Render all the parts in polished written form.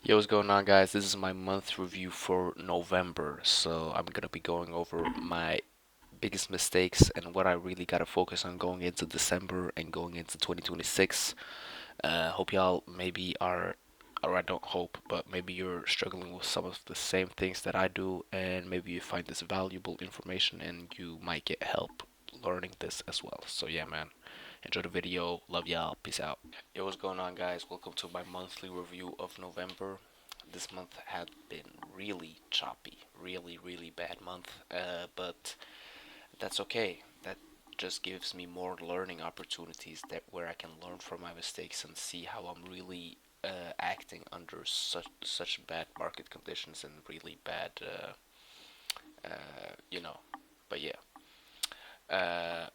Yo, what's going on, guys? This is my month review for November. So, I'm gonna be going over my biggest mistakes and what I really gotta focus on going into December and going into 2026. Hope y'all maybe are, or I don't hope, but maybe you're struggling with some of the same things that I do, and maybe you find this valuable information and you might get help learning this as well. So, yeah, man, enjoy the video. Love y'all. Peace out. Yo, what's going on, guys? Welcome to my monthly review of November. This month had been really choppy, really bad month, but that's okay. That just gives me more learning opportunities that where I can learn from my mistakes and see how I'm really acting under such bad market conditions and really bad, you know. But yeah, uh,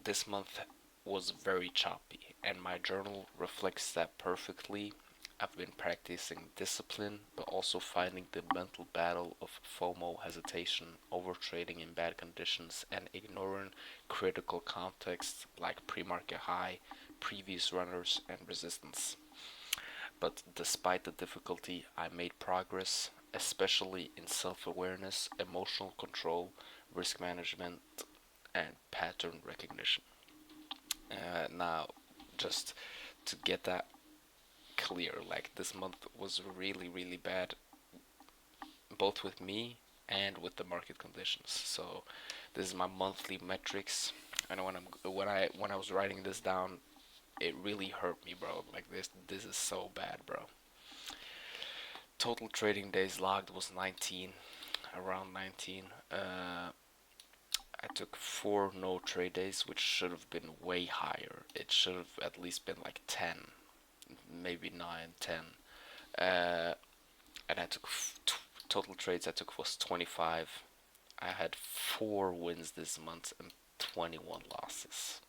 this month was very choppy, and my journal reflects that perfectly. I've been practicing discipline, but also fighting the mental battle of FOMO, hesitation, overtrading in bad conditions, and ignoring critical context like pre-market high, previous runners, and resistance. But despite the difficulty, I made progress, especially in self-awareness, emotional control, risk management, and pattern recognition. Now, just to get that clear, like this month was really bad, both with me and with the market conditions. So this is my monthly metrics. I know when I was writing this down, it really hurt me, bro. Like this is so bad, bro. Total trading days logged was 19, around 19. I took four no trade days, which should have been way higher. It should have at least been like 10, maybe 9, 10. Uh, and I took total trades I took was 25. I had four wins this month and 21 losses.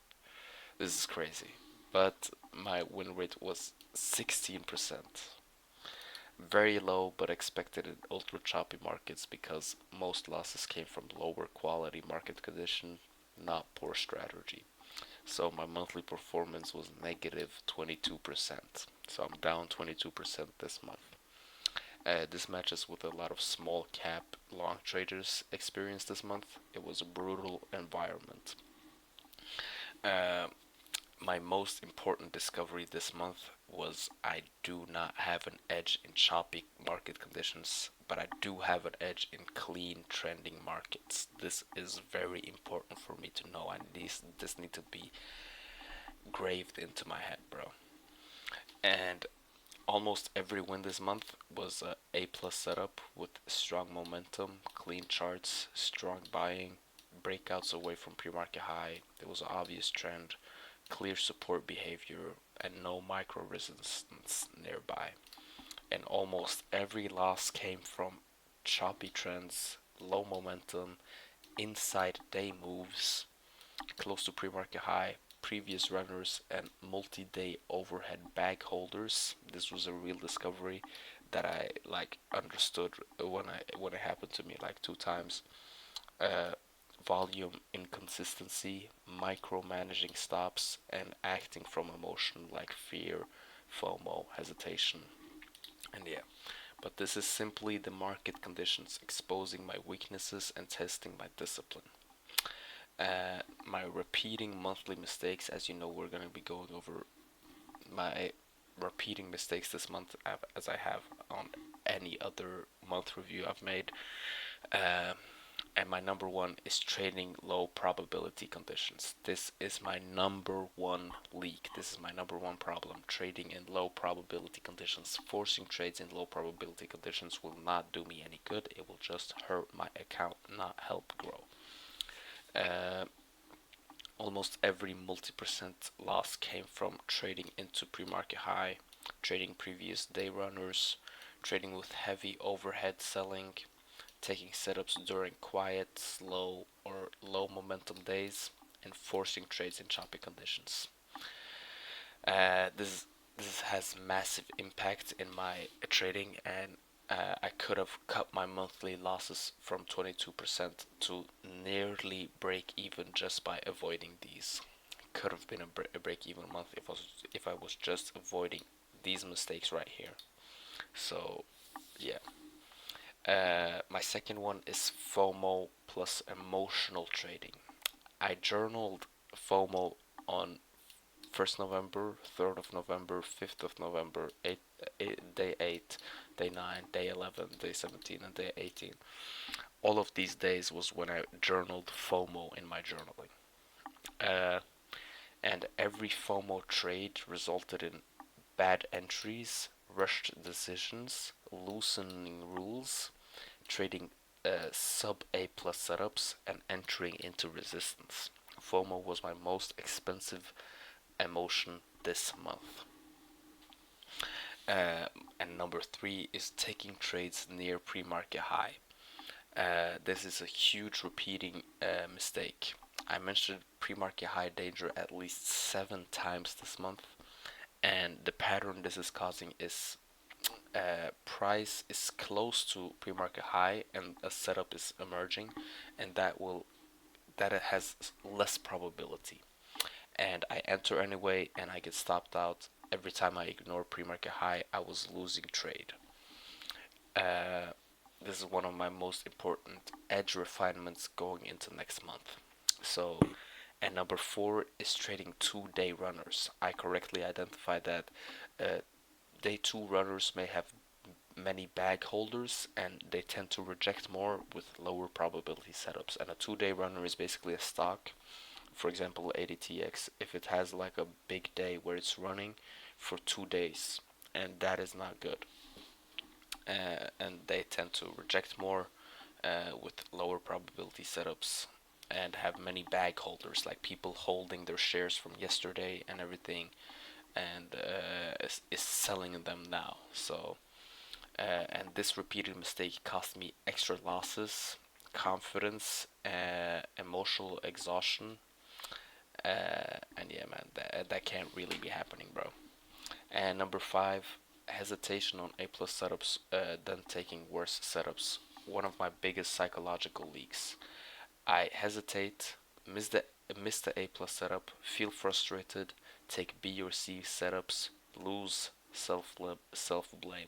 This is crazy. But my win rate was 16%. Very low, but expected in ultra choppy markets because most losses came from lower quality market condition, not poor strategy. So my monthly performance was negative 22%. So I'm down 22% this month. This matches with a lot of small cap long traders experienced this month. It was a brutal environment. Uh, my most important discovery this month was I do not have an edge in choppy market conditions, but I do have an edge in clean trending markets. This is very important for me to know, and this need to be graved into my head, bro. And almost every win this month was a A plus setup with strong momentum, clean charts, strong buying, breakouts away from pre-market high. There was an obvious trend, clear support behavior, and no micro resistance nearby. And almost every loss came from choppy trends, low momentum, inside day moves, close to pre-market high, previous runners, and multi-day overhead bag holders. This was a real discovery that I like understood when it happened to me like two times. Uh, Volume inconsistency, micromanaging stops, and acting from emotion like fear, FOMO, hesitation, and yeah. But this is simply the market conditions exposing my weaknesses and testing my discipline. My repeating monthly mistakes, as you know, we're going to be going over my repeating mistakes this month as I have on any other month review I've made. Uh, and my number one is trading low probability conditions. This is my number one leak. This is my number one problem. Trading in low probability conditions. Forcing trades in low probability conditions will not do me any good. It will just hurt my account, not help grow. Uh, Almost every multi-percent loss came from trading into pre-market high, trading previous day runners, trading with heavy overhead selling, taking setups during quiet, slow, or low momentum days, and forcing trades in choppy conditions. This has massive impact in my trading, and I could have cut my monthly losses from 22% to nearly break even just by avoiding these. Could have been a break even month if I was just avoiding these mistakes right here. So yeah. My second one is FOMO plus emotional trading. I journaled FOMO on 1st November, 3rd of November, 5th of November, day 8, day 9, day 11, day 17, and day 18. All of these days was when I journaled FOMO in my journaling. Uh, and every FOMO trade resulted in bad entries, rushed decisions, loosening rules, trading sub A plus setups, and entering into resistance. FOMO was my most expensive emotion this month. And number three is taking trades near pre-market high. This is a huge repeating mistake. I mentioned pre-market high danger at least 7 times this month, and the pattern this is causing is price is close to pre-market high and a setup is emerging, and that it has less probability. And I enter anyway, and I get stopped out. Every time I ignore pre-market high, I was losing trade. Uh, this is one of my most important edge refinements going into next month. So, and number four is trading 2 day runners. I correctly identified that uh, day two runners may have many bag holders and they tend to reject more with lower probability setups. And a 2 day runner is basically a stock, for example ADTX, if it has like a big day where it's running for 2 days, and that is not good. And they tend to reject more with lower probability setups and have many bag holders, like people holding their shares from yesterday and everything, and is selling them now. So and this repeated mistake cost me extra losses, confidence, emotional exhaustion, and yeah, man, that can't really be happening, bro. And number five, hesitation on A plus setups, then taking worse setups. One of my biggest psychological leaks. I hesitate, miss the miss the A plus setup, feel frustrated, take B or C setups, lose self blame.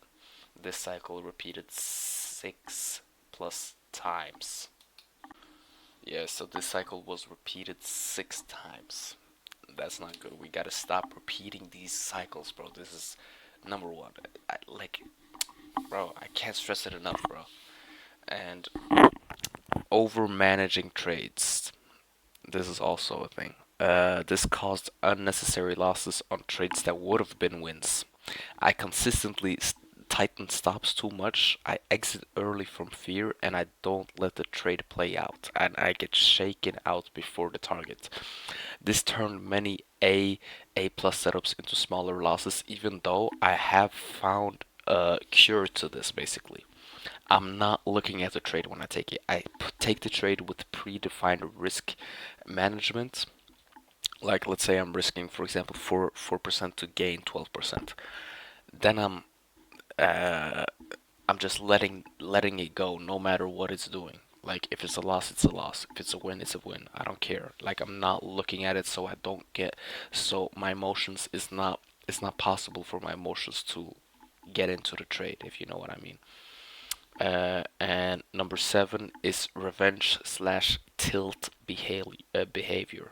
This cycle repeated 6 plus times. Yeah, so this cycle was repeated 6 times. That's not good. We gotta stop repeating these cycles, bro. This is number one. Bro, I can't stress it enough, bro. And over managing trades. This is also a thing. This caused unnecessary losses on trades that would have been wins. I consistently tighten stops too much. I exit early from fear and I don't let the trade play out. And I get shaken out before the target. This turned many A plus setups into smaller losses, even though I have found a cure to this basically. I'm not looking at the trade when I take it. I take the trade with predefined risk management. Like let's say I'm risking, for example, 4% to gain 12%. Then uh, I'm just letting it go, no matter what it's doing. Like if it's a loss, it's a loss. If it's a win, it's a win. I don't care. Like I'm not looking at it, so I don't get. So my emotions is not. It's not possible for my emotions to get into the trade, if you know what I mean. And number seven is revenge slash tilt behavior.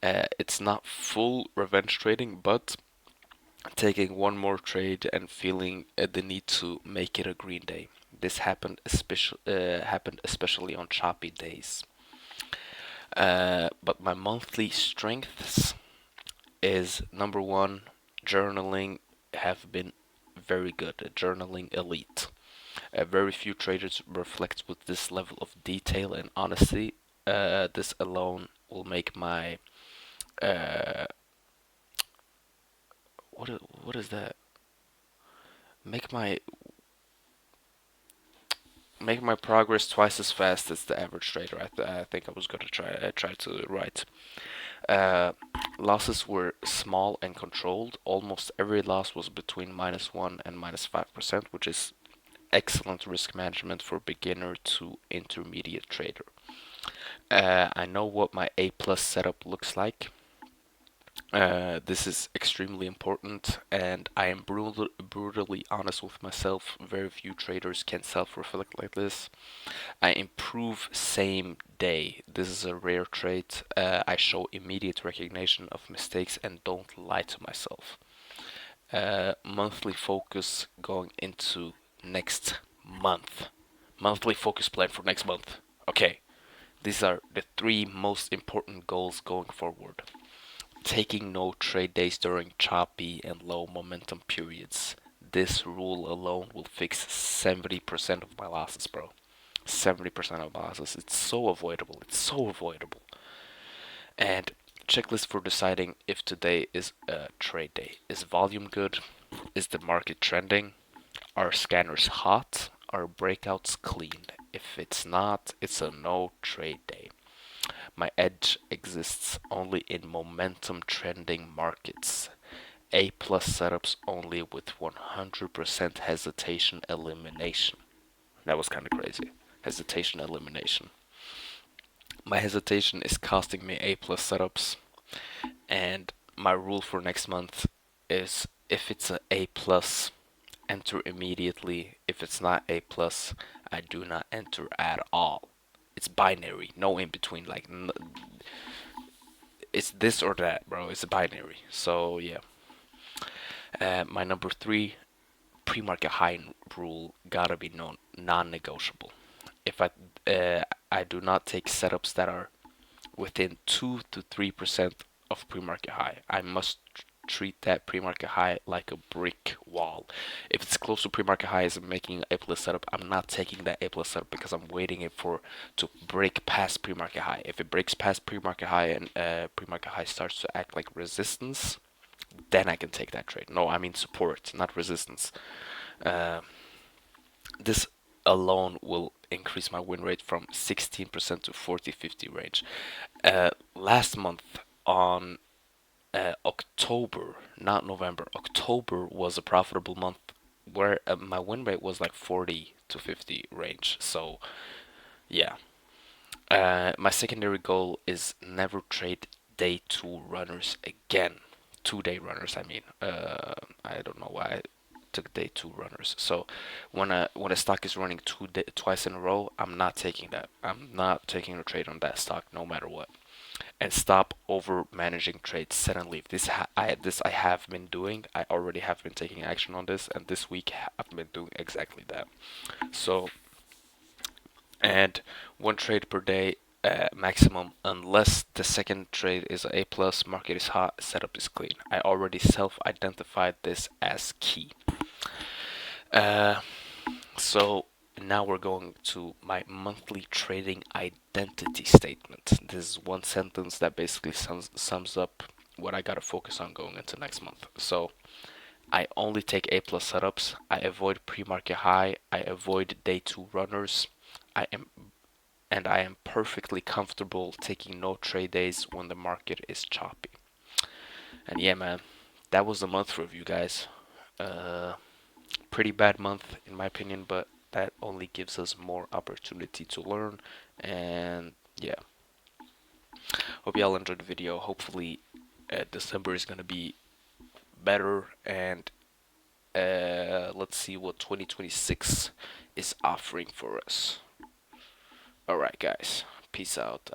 It's not full revenge trading, but taking one more trade and feeling the need to make it a green day. This happened especially on choppy days. But my monthly strengths is number one, journaling have been very good. Journaling elite. Very few traders reflect with this level of detail and honesty. This alone will make my uh, what is that? Make my make my progress twice as fast as the average trader. I think I was gonna try to write. Uh, Losses were small and controlled. Almost every loss was between -1 and -5%, which is excellent risk management for beginner to intermediate trader. I know what my A plus setup looks like. This is extremely important, and I am brutally honest with myself. Very few traders can self-reflect like this. I improve same day. This is a rare trait. I show immediate recognition of mistakes and don't lie to myself. Monthly focus going into next month. Monthly focus plan for next month. Okay, these are the three most important goals going forward. Taking no trade days during choppy and low momentum periods. This rule alone will fix 70% of my losses, bro. 70% of my losses. It's so avoidable. It's so avoidable. And checklist for deciding if today is a trade day. Is volume good? Is the market trending? Are scanners hot? Are breakouts clean? If it's not, it's a no trade day. My edge exists only in momentum trending markets. A plus setups only with 100% hesitation elimination. That was kind of crazy. Hesitation elimination. My hesitation is costing me A plus setups, and my rule for next month is if it's a A plus, enter immediately. If it's not A plus, I do not enter at all. It's binary, no in between. Like it's this or that, bro. It's a binary. So yeah. My number three pre-market high rule gotta be non-negotiable. If I do not take setups that are within 2 to 3% of pre-market high. I must treat that pre-market high like a brick wall. If it's close to pre-market high, I'm making an A plus setup. I'm not taking that A plus setup because I'm waiting it for to break past pre-market high. If it breaks past pre-market high and pre-market high starts to act like resistance, then I can take that trade. No, I mean support, not resistance. Uh, this alone will increase my win rate from 16% to 40-50 range. Last month on October, not November, October was a profitable month where my win rate was like 40 to 50 range. So, yeah. My secondary goal is never trade day two runners again. 2 day runners, I mean. I don't know why I took day two runners. So when a stock is running twice in a row, I'm not taking that. I'm not taking a trade on that stock no matter what. And stop over managing trades suddenly. This I have been doing. I already have been taking action on this, and this week I've been doing exactly that. So and one trade per day maximum, unless the second trade is A plus, market is hot, setup is clean. I already self-identified this as key. Uh, so now we're going to my monthly trading identity statement. This is one sentence that basically sums up what I gotta focus on going into next month. So I only take A plus setups. I avoid pre-market high. I avoid day two runners. I am I am perfectly comfortable taking no trade days when the market is choppy. And yeah, man, that was the month review, guys. Uh, Pretty bad month in my opinion, but that only gives us more opportunity to learn. And yeah, hope y'all enjoyed the video. Hopefully, December is gonna be better, and let's see what 2026 is offering for us. All right, guys, peace out.